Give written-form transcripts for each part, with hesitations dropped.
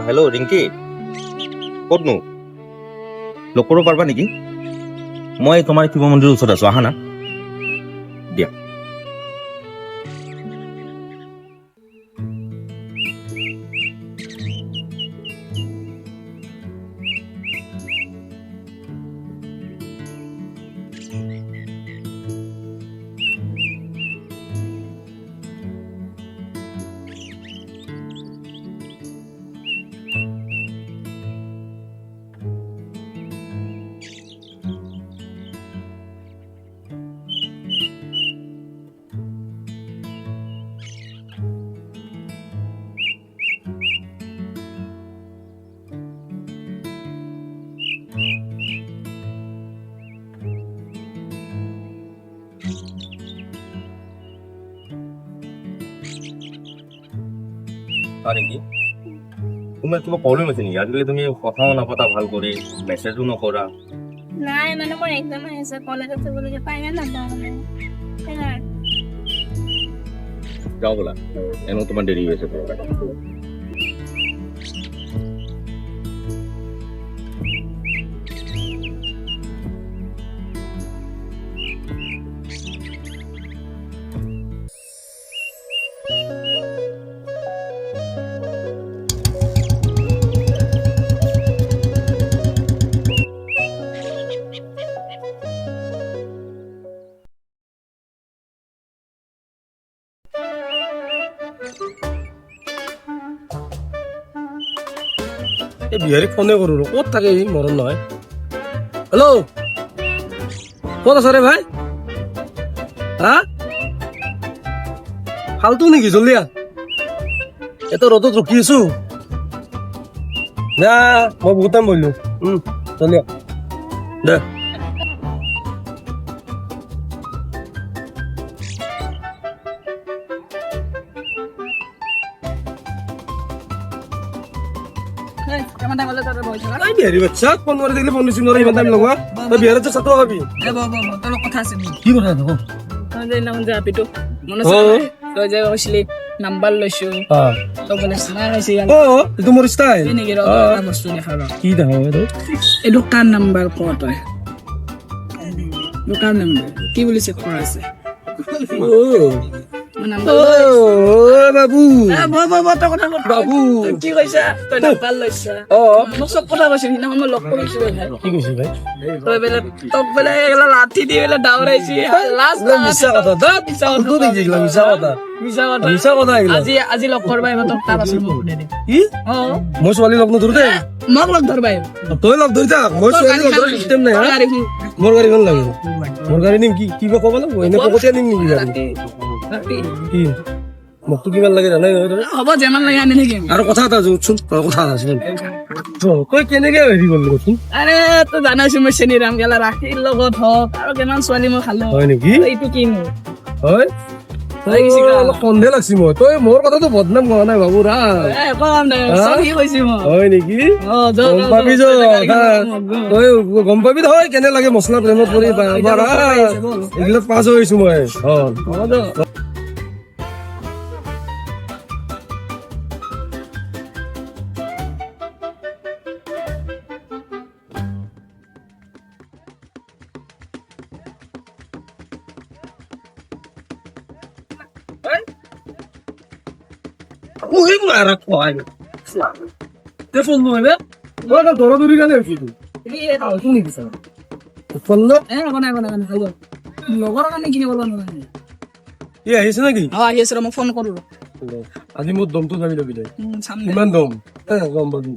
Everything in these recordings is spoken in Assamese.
হেল্ল' ৰিংকি, ক'তনো? লগ কৰিব পাৰিবা নেকি? মই তোমাৰ শিৱ মন্দিৰৰ ওচৰত আছো, আহা না দিয়া। ৰিংকি, তোমাৰ কিবা প্ৰব্লেম আছে নেকি? আজিকালি তুমি কথাও নাপাতা ভাল কৰি, মেছেজো নকৰা। নাই মানে মোৰ এক্সাম আহিছে, কলেজত যাবলগীয়া টাইমে নাপাওঁ মানে সেইকাৰণে। যাওঁ ব'লা, এনেও তোমাৰ দেৰি হৈ আছে। এই বিহাৰীক ফোনে কৰো, ক'ত থাকে সি? মৰণ নহয়। হেল্ল', ক'ত আছ ৰে ভাই? হা, ফাল্টু নেকি? জলদি আহ, এত ৰ'দত ৰখি আছো না, মই বহুত টাইম বহিলো। জলদি আহ দে। বিহাৰী বাচ্চা ফোন কৰি থাকিলে ফোন ৰিচিভ নকৰে, ইমান টাইম লগা। তই বিহাৰত যে চাতো হবি কথা আছে কি কথা দেখো? তই যে নাম যে আপিটো মনত তই যে কৈছিলি নাম্বাৰ লৈছো তই বোলে চানা খাইছি এইটো মোৰ ষ্টাইল নেকি? বস্তু দেখা কি দেখা এইটো? এই দোকান নাম্বাৰ ক তই দোকান নাম্বাৰ কি বুলি চেক কৰা আছে? বাবু বাবু কি কৈছা? তই নাম্বাৰ লৈছা? মোক চব কথা কৈছিল, সিদিনাখন মই লগ কৰিছিলো। কি কৈছে ভাই? তই বোলে তোক বোলে এইগিলা লাঠি দি বোলে দাউৰাইছি। মিছা কথা, মিছা কথা এইগিলা। আজি লগ কৰবা আহিব, তোক তাৰ পাছত মোক সুধে দে। কি মই ছোৱালী লগ নধৰো দেই? মোক লগ ধৰবা আহিব। তই লগ ধৰি থাক, মই ছোৱালী লগ ধৰা চিষ্টেম নাই। মোৰ গাড়ীখন লাগে, মোৰ গাড়ী নিম। কি কিবা ক'ব লাগিব? এনে পকতীয়া নিম নেকি গাড়ী? কি মোকতো কিমান লাগে জানাই নহয় তই? হ'ব যিমান লাগে আনি থাকিম। আৰু কথা এটা শুন, কথা এটা আছিল। তই কেনেকে হেৰি কৰিলি কচোন? আৰে তই জানাইছো মই চেনি ৰাম গেলা ৰাখিৰ লগত হওক আৰু কিমান ছোৱালী মই খালো। হয় নেকি? এইটো কিনো হয়, অলপ সন্দেহ লাগছি মই। তই মোৰ কথাটো বদনাম কৰা নাই বাবু ৰা? হয় নেকি? গম পাবি তই গম পাবি হয় কেনে লাগে মছলা প্ৰেমত পৰি এইবিলাক পাছ হৈছো মই। দৌড়াদৌড়ি গেলে লগৰ কাৰণে কিনিব নোৱাৰে। আহিছে নেকি? আহি আছে মই ফোন কৰো। আজি মোৰ দমটো জানি লবি তই। কিমান দম? গম পাবি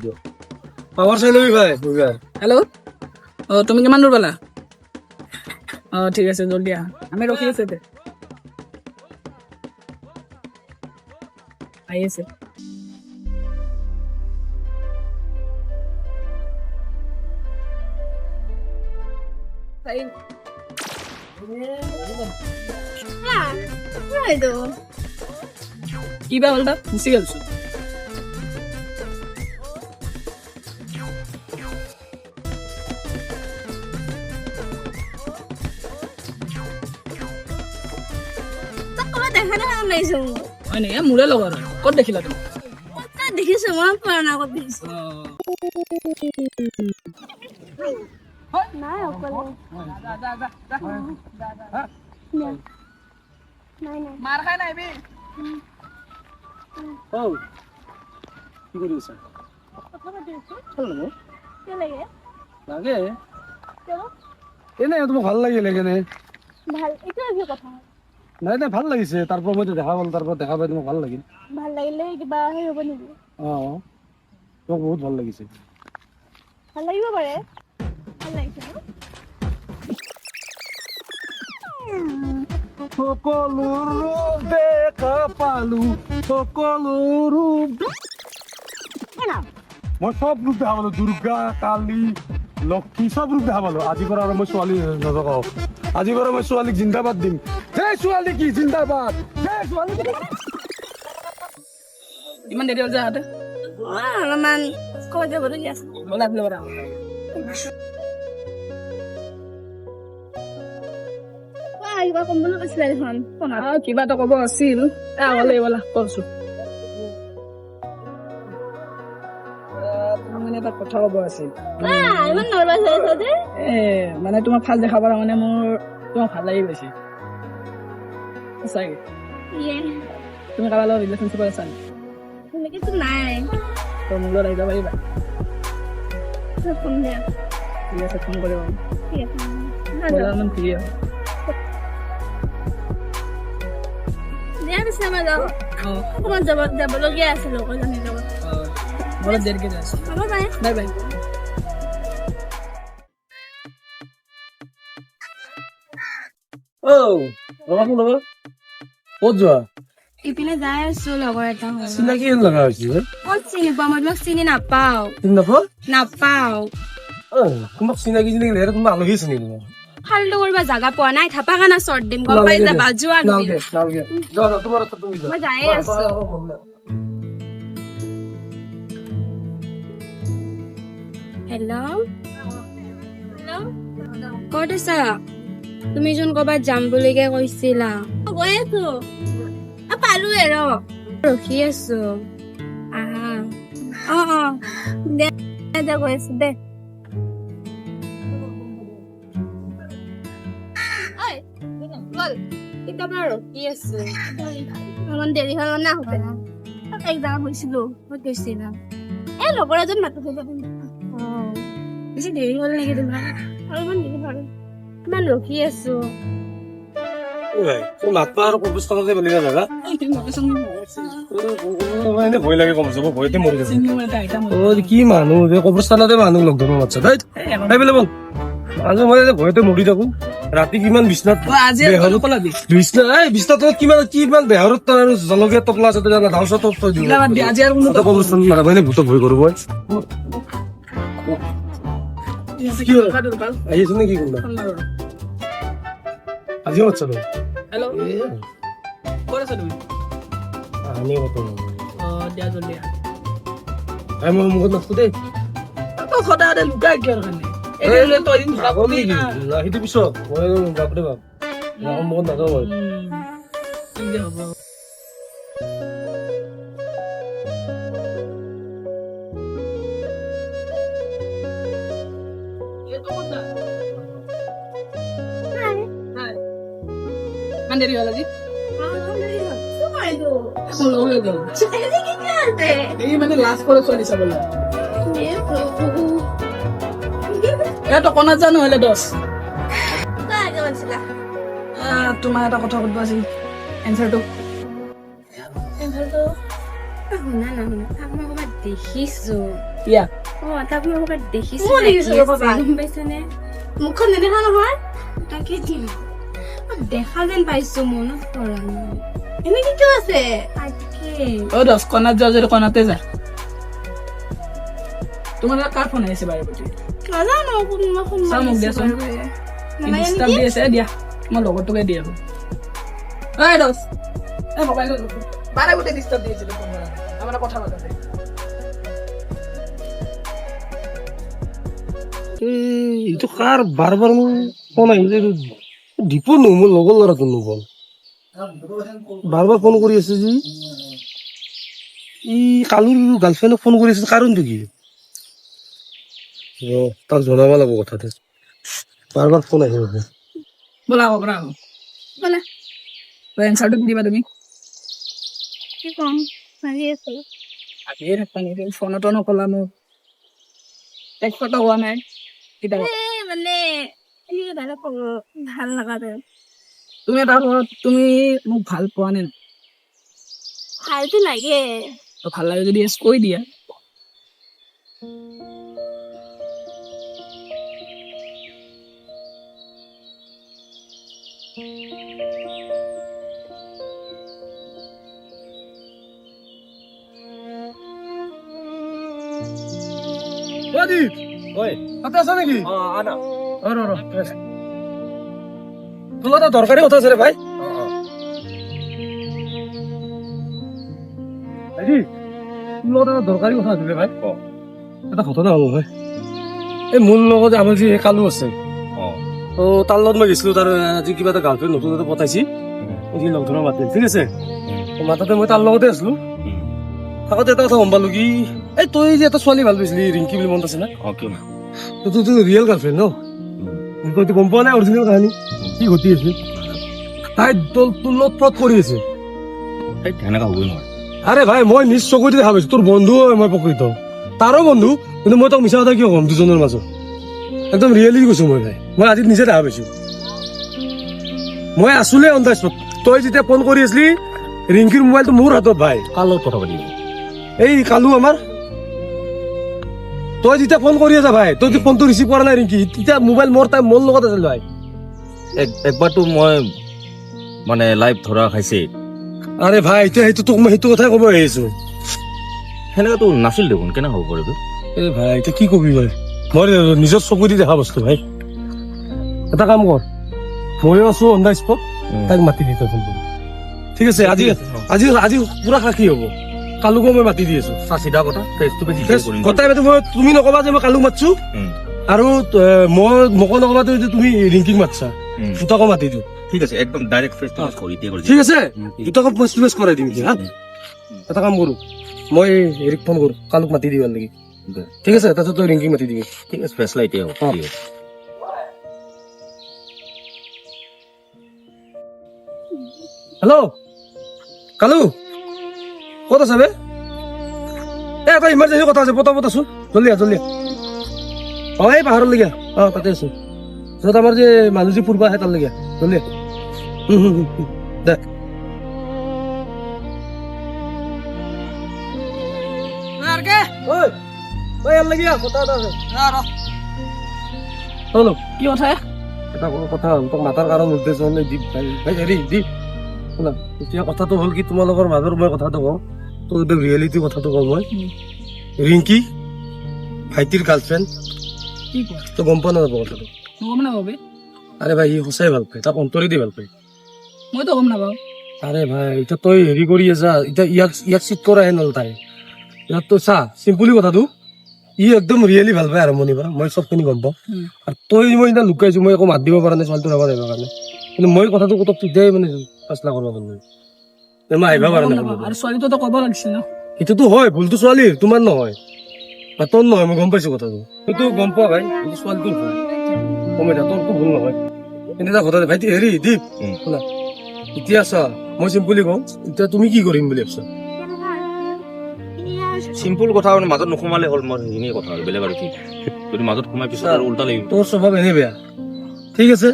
পাৱাৰ চাই লবি ভাই। হেল্ল', তুমি কিমান দূৰ পালা? ঠিক আছে, জলদি আহা, আমি ৰখি আছো। আহি আছে। কিবা হ'ল তাত গুচি গেলছো। দেখা লাগিছে মোক হয় নেকি মোৰে লগৰ হয় ক'ত দেখিলা তুমি ক'ত দেখিছো মই পুৰণা ক'ত দেখিছো নাই অকলে নাই নাই মাৰ খাই নাহিবি কি কৰি আছা কথা পাতি আছো ভাল লাগে কি লাগে লাগে কিয় এনে তোমাক ভাল লাগিল সেইকাৰণে ভাল এইটো কি কথা নাই নাই ভাল লাগিছে তাৰপৰা মই দেখা পালো তাৰপৰা দেখা পাই তোমাক ভাল লাগিল ভাল লাগিলে কিবা হেৰি হ'ব নেকি অঁ তোমাক বহুত ভাল লাগিছে ভাল লাগিব পাৰে ভাল লাগিছে ন সকলো ৰূপ দেখা পালো সকলো ৰূপ মই চব ৰূপ দেখা পালো দুৰ্গা কালী লক্ষী চব ৰূপ দেখা পালো আজিৰ পৰা আৰু মই ছোৱালী নজগাওঁ আজিৰ পৰা মই ছোৱালীক জিন্দাবাদ দিম জয় ছোৱালী কি জিন্দাবাদ জয় ছোৱালী ইমান দেৰি হ'ল যে আহোঁতে অলপমান ক'ত যাবলগীয়া আছে ব'লা বোলে ব'লা কিবা ক'ম বুলি কৈছিলে দেখোন ফোনত কিবা এটা ক'ব আছিল আগলৈ ব'লা কৈছো মানে এটা কথা ক'ব আছিল ইমান নাৰ্ভাছ হৈ আছা যে মানে তোমাক ফাৰ্ষ্ট দেখা পালা মানে মোৰ তোমাক ভাল লাগি গৈছে সঁচাকে তুমি কাৰোবাৰ লগত ৰিলেশ্যনশ্বিপত আছা নেকি সেনেকেতো নাই তই মোৰ লগত আহিব পাৰিবা ফোন দিয়া ঠিক আছে ফোন কৰিবা ঠিক আছে বজাৰমান ফ্ৰী হয় দিয়া পিছে মই যাওঁ অকণমান যাবলগীয়া আছে লগৰজনীৰ লগত মোৰ অলপ দেৰিকৈ যাইছোঁ হ'ব পাৰে বাই বাই ৰবাচোন ৰবা ক'ত যোৱা ইপিনে যাই আছো লগৰ এটা চিনাকি লগা হৈছে ক'ত চিনি পোৱা মই তোমাক চিনি নাপাওঁ চিনি নাপাওঁ নাপাওঁ তোমাক চিনাকি চিনাকি লাগে কোনোবা আলহী চিনি তোমাক ফাল্টু কৰিব জাগা পোৱা নাই থাপা খানা চৰ্ট দিম গম পাই যাবা যোৱা মই যায়ে আছো হেল্ল' ক'ত আছা তুমি যোন ক'বাত যাম বুলিকে কৈছিলা গৈ আছো পালোৱে ৰখি আছো আহা অ দে গৈ আছো দে ৰখি আছো ইমান দেৰি হ'ল না আহোঁতে এক জাগা গৈছিলো ক'ত গৈছিলা এই লগৰ এজন মাতি থৈ বেছি দেৰি হ'ল নেকি তোমাৰ আৰু ইমান দেৰি হ'ল ইমান ৰখি আছো কি মানুহ কবৰস্থানতে মানুহ লগ ধৰিব মাতছা ভয়তে মৰি থাকো ৰাতি কিমান বিছনাত বিছনাত কিমান বেহাৰত আৰু জলকীয়া টপলা আছে ধাওচা টপ থৈ দিওঁ কবৰস্থান মানে ভূতক ভয় কৰো মই আহিছো নে কি কোনোবা আজিও আচ্ছা হেল্ল' ক'ত আছা তুমি আনি কথা দিয়া জলদি মই মুখত নাথকো দেই তই সদায় লুকাই কিয় কাৰণে সেইটো পিছত মই বাপৰে বাপ মুখত নাযাওঁ মই হ'ব ইমান দেৰি হ'ল আজি এই মানে লাষ্ট কৰে ছোৱালী চাবলৈ তই কণাত যা নহ'লে 10 তোমাৰ এটা কথা সুধিব আছিল এনচাৰটো দেখিছো ইয়া তাক মই ক'ৰবাত দেখিছো গম পাইছানে মুখখন নেদেখা নহয় তাকে দিম দেখা যেন পাইছো মনত পৰা নাই এনেকে কিয় আছে অ 10 কণাত যা যদি কণাতে যা তোমাৰ কাৰ ফোন আহিছে বাৰে প্ৰতি নাজানো কোনোবা ফোন মোক দিয়াচোন ডিষ্টাৰ্ব দি আছে দিয়া মই লগৰটোকে দি আহো এই 10 এই মোবাইল বাৰে প্ৰতি ডিষ্টাৰ্ব দি আছে আমাৰ কথা পাতা এইটো কাৰ বাৰ বাৰ মোৰ ফোন আহিলে দীপু মোৰ লগৰ ল'ৰাটো নগ'ল বাৰবাৰ ফোন কৰি আছে যি ই কালুৰ গাৰ্লফ্ৰেণ্ডক ফোন কৰি আছে কাৰণটো কি তাক জনাব লাগিব কথাটো বাৰবাৰ ফোন আহি আছে ব'লা আকৌ ব'লা আকৌ ব'লা এনচাৰটো দিবা তুমি কি কম ভাবি আছো আহিয়ে থাকা নেকি ফোনতো নকলা মোক টেক্সটো হোৱা নাই কেতিয়াবা মানে এই দাদা ক'ব ভাল লগা নাই তুমি এটা ঘৰত তুমি মোক ভাল পোৱা নে নাই? ভালতো লাগে তো ভাল লাগে যদি এছ কৈ দিয়া প্ৰদীপ ঐ তাতে আছা নেকি আনা তোৰ এটা দৰকাৰী কথা আছে ৰে ভাই ভাইটি তোৰ লগত এটা দৰকাৰী কথা আছিলে ভাই এটা ঘটনা হ'ব ভাই এই মোৰ লগত আমাৰ যি কালু আছে তো তাৰ লগত মই গৈছিলো তাৰ আজি কিবা এটা গাৰ্লফ্ৰেণ্ড নতুন এটা পতাইছি সি লগ ধৰা মাতিল ঠিক আছে মাতাতে মই তাৰ লগতে আছিলো থাকোতে এটা কথা গম পালো কি এই তই যে এটা ছোৱালী ভাল পাইছিলি ৰিংকি বুলি মনত আছে না তোৰ ৰিয়েল গাৰ্লফ্ৰেণ্ড ন তইতো গম পোৱা নাই অৰিজিনেল কাহিনী কি ঘটি আছে তাই তোৰ লগত ফ্ৰড কৰি আছে সেনেকা হ'বই নোৱাৰে আৰে ভাই মই নিজ চকুতে দেখা পাইছো তোৰ বন্ধু হয় মই প্ৰকৃত তাৰো বন্ধু কিন্তু মই তোক মিছা কথা কিয় ক'ম দুজনৰ মাজত একদম ৰিয়েলি কৈছো মই ভাই মই আজি নিজে দেখা পাইছো মই আছোলে অন দ্য স্পট তই যেতিয়া ফোন কৰি আছিলি ৰিংকিৰ মোবাইলটো মোৰ হাতত ভাই কাৰ লগত কথা পাতিবি এই কালু আমাৰ তই যেতিয়া ফোন কৰি আছা ভাই তই ফোনটো ৰিচিভ কৰা নাই ৰিংকি তেতিয়া মোবাইল মোৰ লগত আছিল ভাই একবাৰতো মই মানে লাইভ ধৰা খাইছে আৰে ভাই এতিয়া সেইটো তোক মই সেইটো কথাই ক'ব আহিছো সেনেকাতো নাছিল দেখোন কেনে হ'ব পাৰিব এ ভাই এতিয়া কি কবি ভাই মই নিজৰ চকু দি দেখা বস্তু ভাই এটা কাম কৰ ময়ো আছো অন দ্য স্পট তাইক মাতি দি তই ফোন কৰি ঠিক আছে আজি আজি আজি পুৰা সাক্ষী হ'ব কালুকো মই মাতি দি আছো চিধা কথা ফেচ টু ফেচ কথাই পাতি মই তুমি নকবা যে মই কালুক মাতছো আৰু মই মোকো নকবা যে তুমি ৰিংকিক মাতছা দুটাকো মাতি দিওঁ ঠিক আছে একদম ডাইৰেক্ট ফেচ টু ফেচ কৰি দিয়ে ঠিক আছে দুটাকো ফেচ টু ফেচ কৰাই দিম এতিয়া হা এটা কাম কৰো মই হেৰিক ফোন কৰো কালুক মাতি দিবা নেকি ঠিক আছে তাৰপিছত তই ৰিংকিক মাতি দিবি ঠিক আছে ফেচলা এতিয়া হ'ব ঠিক আছে হেল্ল' কালু ক'ত আছা বে এটা ইমাৰ্জেঞ্চি কথা আছে পতা আছোন জলদি জলদি এই পাহাৰলৈকে তাতে আছো য'ত আমাৰ যে মানুহ যে ফুৰিব আহে তালৈকে জলদি দে কি কথা এটা কথা হ'ল তোক মাতাৰ কাৰণ উদ্দেশ্য হ'ল দীপ ভাই হেৰি দীপ শুনা এতিয়া কথাটো হ'ল কি তোমালোকৰ মাজৰ মই কথাটো কওঁ তোৰ একদম ৰিয়েলিটি কথাটো কওঁ মই ৰিংকি ভাইটিৰ গাৰ্লফ্ৰেণ্ড কি কোৱা তই গম পোৱা নাযাব কথাটো গম নাপাবি আৰে ভাই সি সঁচাই ভাল পায় তাক অন্তৰেদি ভাল পায় মইতো গম নাপাওঁ আৰে ভাই এতিয়া তই হেৰি কৰি আছা এতিয়া ইয়াক চিট কৰাহে নল তাই ইয়াত তই চা চিম্পুলি কথাটো ই একদম ৰিয়েলি ভাল পায় আৰম্ভণিৰ পৰা মই চবখিনি গম পাওঁ আৰু তই মই এতিয়া লুকাইছো মই একো মাত দিব পৰা নাই ছোৱালীটো যাব যাবৰ কাৰণে কিন্তু মই কথাটো তোক তেতিয়াই মানে ফাচলা কৰিব পাৰিম মই আহিব পৰা নাই আৰু ছোৱালীটোতো ক'ব লাগিছিল ন সেইটোতো হয় ভুলটো ছোৱালীৰ তোমাৰ নহয় বা তোৰ নহয় মই গম পাইছো কথাটো সেইটো গম পোৱা ভাই কিন্তু ছোৱালীটোৰ ভুল কমাই দা তোৰতো ভুল নহয় কিন্তু এটা কথা ভাইটি হেৰি দীপ শুনা এতিয়া চা মই চিম্পুলি কওঁ এতিয়া তুমি কি কৰিম বুলি ভাবিছা চিম্পুল কথা মানে মাজত নোসোমালে হ'ল মই সেইখিনিয়ে কথা আৰু বেলেগ আৰু কি যদি মাজত সোমাই পিছত আৰু উল্টা লাগিব তোৰ স্বভাৱ এনে বেয়া ঠিক আছে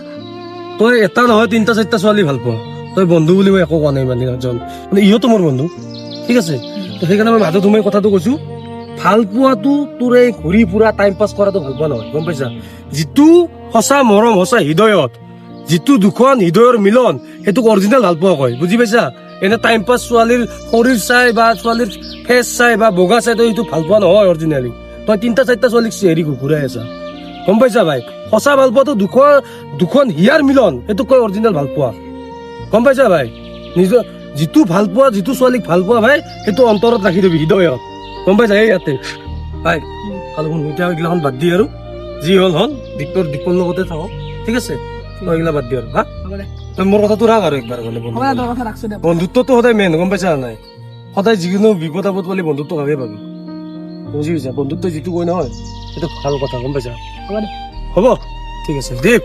তই এটা নহয় তিনিটা চাৰিটা ছোৱালী ভাল পোৱা তই বন্ধু বুলি মই একো কোৱা নাই মানে ইহঁতো মোৰ বন্ধু ঠিক আছে তো সেইকাৰণে মই মাজত সোমাই কথাটো কৈছো ভাল পোৱাটো তোৰ এই ঘূৰি ফুৰা টাইম পাছ কৰাটো ভাল পোৱা নহয় গম পাইছা যিটো সঁচা মৰম সঁচা হৃদয়ত যিটো দুখন হৃদয়ৰ মিলন সেইটোক অৰিজিনেল ভাল পোৱা কয় বুজি পাইছা এনে টাইম পাছ ছোৱালীৰ শৰীৰ চাই বা ছোৱালীৰ ফেচ চাই বা বগা চাই তই এইটো ভাল পোৱা নহয় অৰিজিনেলি তই তিনিটা চাৰিটা ছোৱালীক হেৰি ঘূৰাই আছা গম পাইছা ভাই সঁচা ভাল পোৱাটো দুখন হিয়াৰ মিলন সেইটোক কয় অৰিজিনেল ভাল পোৱা গম পাইছা ভাই নিজৰ যিটো ভাল পোৱা যিটো ছোৱালীক ভাল পোৱা ভাই সেইটো অন্তৰত ৰাখি দিবি হৃদয়ত গম পাইছা এই ইয়াতে ভাই আৰু এতিয়া এইগিলাখন বাদ দি আৰু যি হ'ল দীপৰ লগতে থাকক ঠিক আছে মই এইগিলা বাদ দি আৰু হা হ'ব দে তই মোৰ কথাটো ৰাখ আৰু একবাৰ গ'লে বন্ধু। হ'ব দে, তোৰ কথা ৰাখছো দে। বন্ধুত্বটো সদায় মেইন, গম পাইছা নে নাই? সদায় যিকোনো বিপদ আপদ পালে বন্ধুত্ব ভাগে পাবি, বুজি পাইছা? বন্ধুত্ব যিটো কয় নহয় সেইটো ভাল কথা, গম পাইছা? হ'ব দে। হ'ব ঠিক আছে দীপ,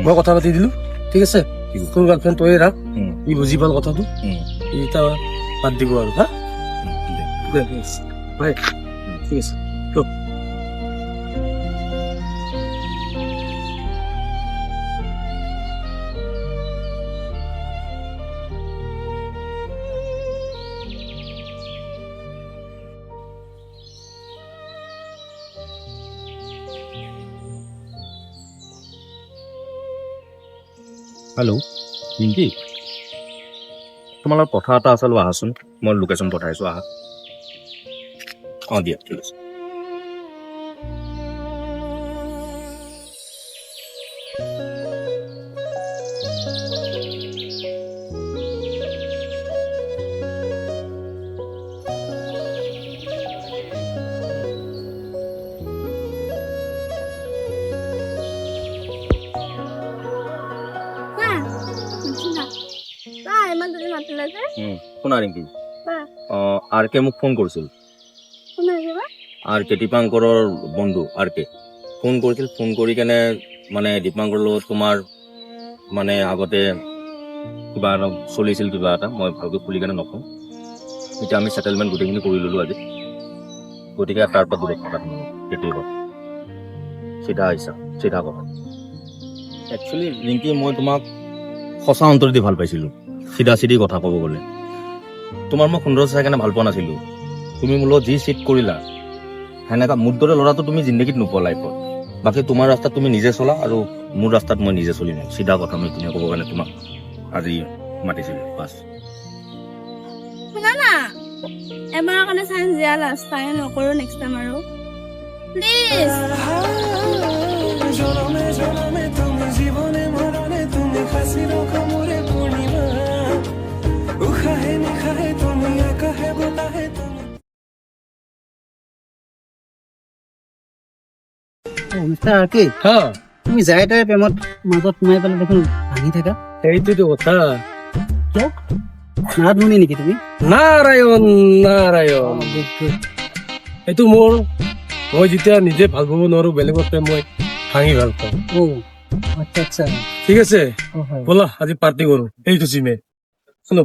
মই কথা পাতি দিলো, ঠিক আছে? ঠিক আছে। তোৰ গাৰ্লফ্ৰেণ্ড তয়ে ৰাখ, উম, ই বুজি পাল কথাটো, উম, ই এতিয়া বাদ দিব আৰু, হা? দে। দে, বাই, ঠিক আছে। হেল্ল' ৰিম্পী, তোমাৰ লগত কথা এটা আছিলো, আহাচোন। মই লোকেশ্যন পঠাইছোঁ, আহা। অঁ দিয়া, ঠিক আছে। ইমান যদি মাতিলে যে শুনা ৰিম্পী, বা আৰ কে মোক ফোন কৰিছিল। কোনে আহিবা আৰ কে দীপাংকৰৰ বন্ধু আৰ কে ফোন কৰিছিল। ফোন কৰি কেনে মানে দীপাংকৰৰ লগত তোমাৰ মানে আগতে কিবা এটা চলিছিল, কিবা এটা মই ভালকৈ খুলি কেনে নকওঁ। এতিয়া আমি ছেটেলমেণ্ট গোটেইখিনি কৰি ল'লোঁ আজি, গতিকে তাৰ পৰা দূৰত থকা তোমালোক, সেইটোৱে কথা। চিধা আহিছা, চিধা কথা। একচুৱেলি ৰিংকি, মই তোমাক সঁচা অন্তৰেদি ভাল পাইছিলোঁ, চিধা চিধি কথা ক'ব গ'লে। তোমাৰ মই সুন্দৰ চাই কেনে ভাল পোৱা নাছিলোঁ। তুমি মোৰ লগত যি চিট কৰিলা, সেনেকা মোৰ দৰে ল'ৰাটো তুমি জিন্দগীত নোপোৱা লাইফত। বাকী তোমাৰ ৰাস্তাত তুমি নিজে চলা, আৰু মোৰ ৰাস্তাত মই নিজে চলিম। চিধা কথা মই তুমি ক'ব কাৰণে তোমাক আজি মাতিছিলোঁ, বাছ। শুনা না, এবাৰৰ কাৰণে চাইন দিয়া লাষ্ট টাইম নকৰো, নেক্সট টাইম আৰু প্লিজ। জনমে জনমে তুমি জীবনে মৰণে তুমি হাসি ৰকম মোৰে পূৰ্ণিমা উখাহে নিখাহে তুমি একাহে বতাহে তুমি মিষ্টাৰ আৰ কে, হা, তুমি যাই তাই প্ৰেমত মাজত সোমাই পেলাই দেখোন ভাঙি থাকা। সেইটোতো কথা। নাৰাত শুনি নেকি তুমি? নাৰায়ণ নাৰায়ণ, এইটো মই যেতিয়া নিজে ভাল পাব নোৱাৰো, বেলেগৰ প্ৰেম মই ভাঙি ভাল পাওঁ। অ' আচ্ছা আচ্ছা, ঠিক আছে, অ' হয়। ব'লা আজি পাৰ্টি কৰো, এইটো চিমে শুনো।